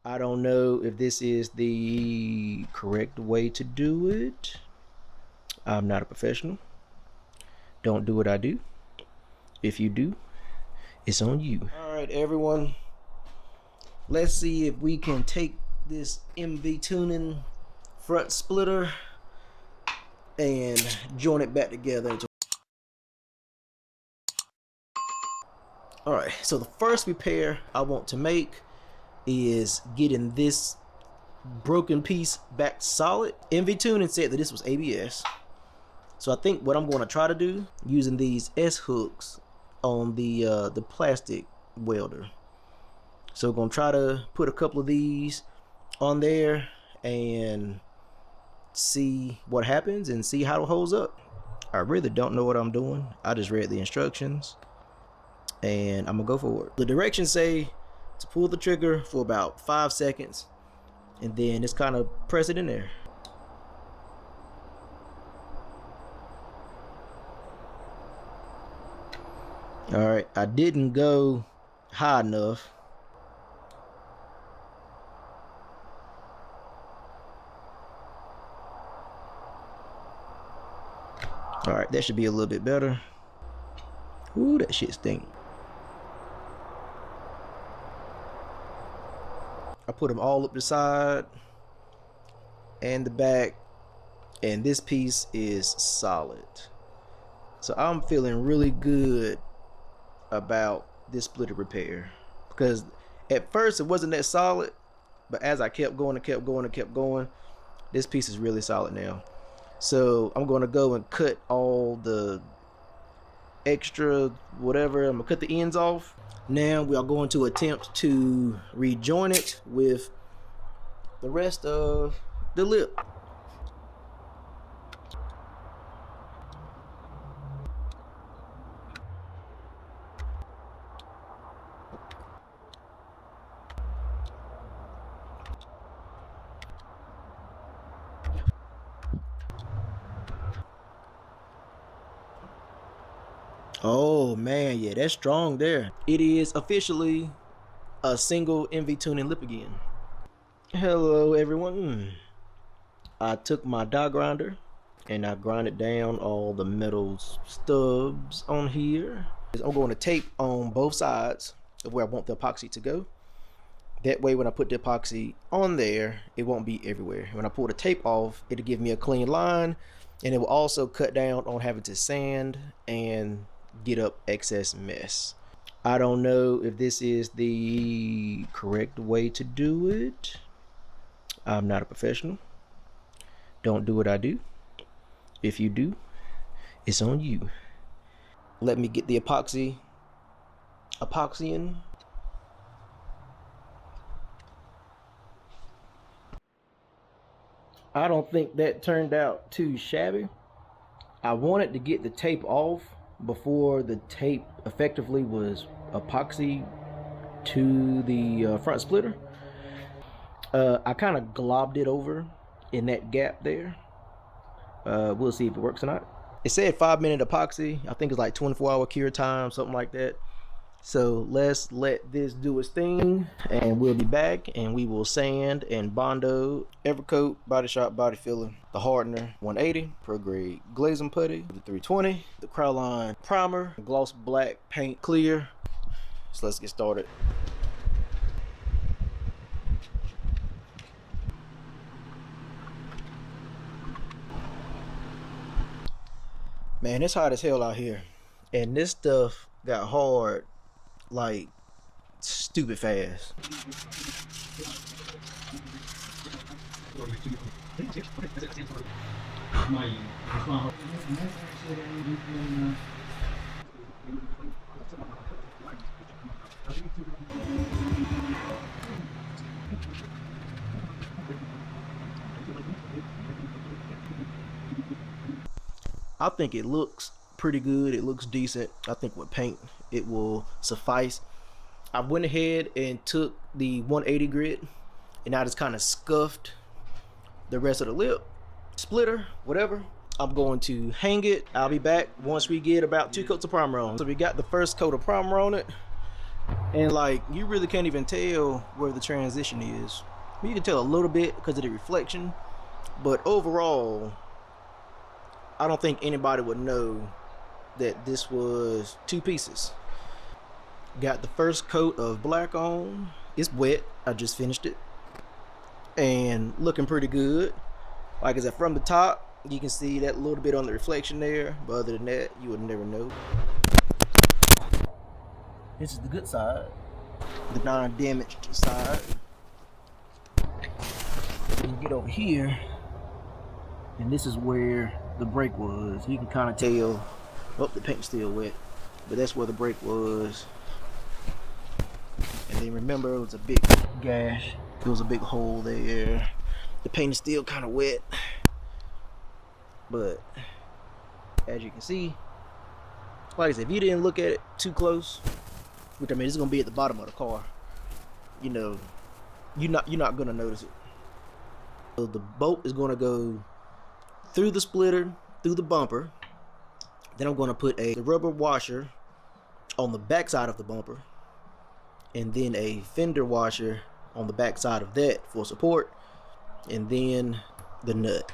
I don't know if this is the correct way to do it. I'm not a professional. Don't do what I do. If you do, it's on you. All right, everyone. Let's see if we can take this MV tuning front splitter and join it back together. All right, so the first repair I want to make is getting this broken piece back solid. MV Tuning said that this was ABS, so I think what I'm going to try to do, using these S hooks on the plastic welder. So I'm going to try to put a couple of these on there and see what happens and see how it holds up. I really don't know what I'm doing. I just read the instructions and I'm gonna go for it. The directions say to pull the trigger for about 5 seconds and then just kind of press it in there. All right, I didn't go high enough. All right, that should be a little bit better. Ooh, that shit stink. I put them all up the side and the back, and this piece is solid. So I'm feeling really good about this splitter repair, because at first it wasn't that solid, but as I kept going and kept going and kept going, this piece is really solid now. So I'm going to go and cut all the extra whatever. I'm gonna cut the ends off. Now we are going to attempt to rejoin it with the rest of the lip. Oh man, yeah, that's strong there. It is officially a single MV tuning lip again. Hello everyone. I took my die grinder and I grinded down all the metal stubs on here. I'm going to tape on both sides of where I want the epoxy to go. That way when I put the epoxy on there, it won't be everywhere. When I pull the tape off, it'll give me a clean line, and it will also cut down on having to sand and get up excess mess. I don't know if this is the correct way to do it. I'm not a professional. Don't do what I do. If you do, it's on you. Let me get the epoxy in. I don't think that turned out too shabby. I wanted to get the tape off before the tape effectively was epoxy to the front splitter. I kind of globbed it over in that gap there. We'll see if it works or not. It said 5-minute epoxy. I think it's like 24-hour cure time, something like that. So let's let this do its thing, and we'll be back, and we will sand and Bondo, Evercoat Body Shop Body Filler, the hardener 180, Pro Grade glazing putty, the 320, the Crowline primer, gloss black paint clear. So let's get started. Man, it's hot as hell out here, and this stuff got hard like stupid fast. I think it looks pretty good. It looks decent. I think with paint it will suffice. I went ahead and took the 180 grit and I just kind of scuffed the rest of the lip, splitter, whatever. I'm going to hang it. I'll be back once we get about 2 coats of primer on. So we got the first coat of primer on it, And like, you really can't even tell where the transition is. You can tell a little bit because of the reflection, but overall, I don't think anybody would know that this was two pieces. Got the first coat of black on. It's wet. I just finished it. And looking pretty good. Like I said, from the top, you can see that little bit on the reflection there. But other than that, you would never know. This is the good side. The non-damaged side. You get over here, and this is where the brake was. You can kind of tell. Oh, the paint's still wet, but that's where the brake was. And then remember, it was a big gash. There was a big hole there. The paint is still kind of wet, but as you can see, like I said, if you didn't look at it too close, which I mean, it's gonna be at the bottom of the car, you know, you're not gonna notice it. So the bolt is gonna go through the splitter, through the bumper. Then I'm gonna put a rubber washer on the back side of the bumper, and then a fender washer on the back side of that for support, and then the nut.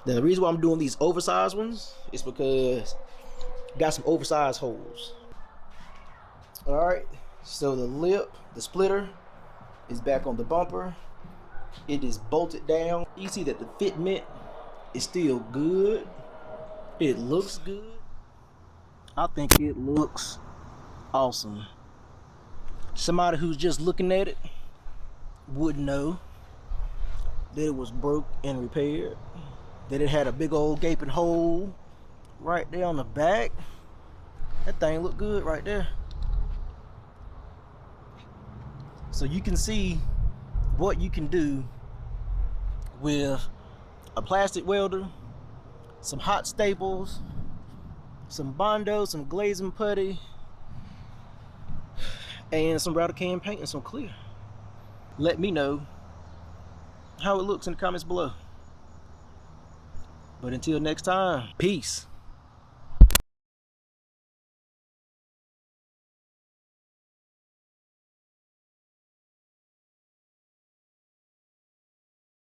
Now the reason why I'm doing these oversized ones is because I got some oversized holes. Alright, so the lip, the splitter, is back on the bumper. It is bolted down. You see that the fitment is still good. It looks good. I think it looks awesome. Somebody who's just looking at it would know that it was broke and repaired, that it had a big old gaping hole right there on the back. That thing looked good right there. So you can see what you can do with a plastic welder, some hot staples, some Bondo, some glazing putty, and some router can paint and some clear. Let me know how it looks in the comments below. But until next time, peace.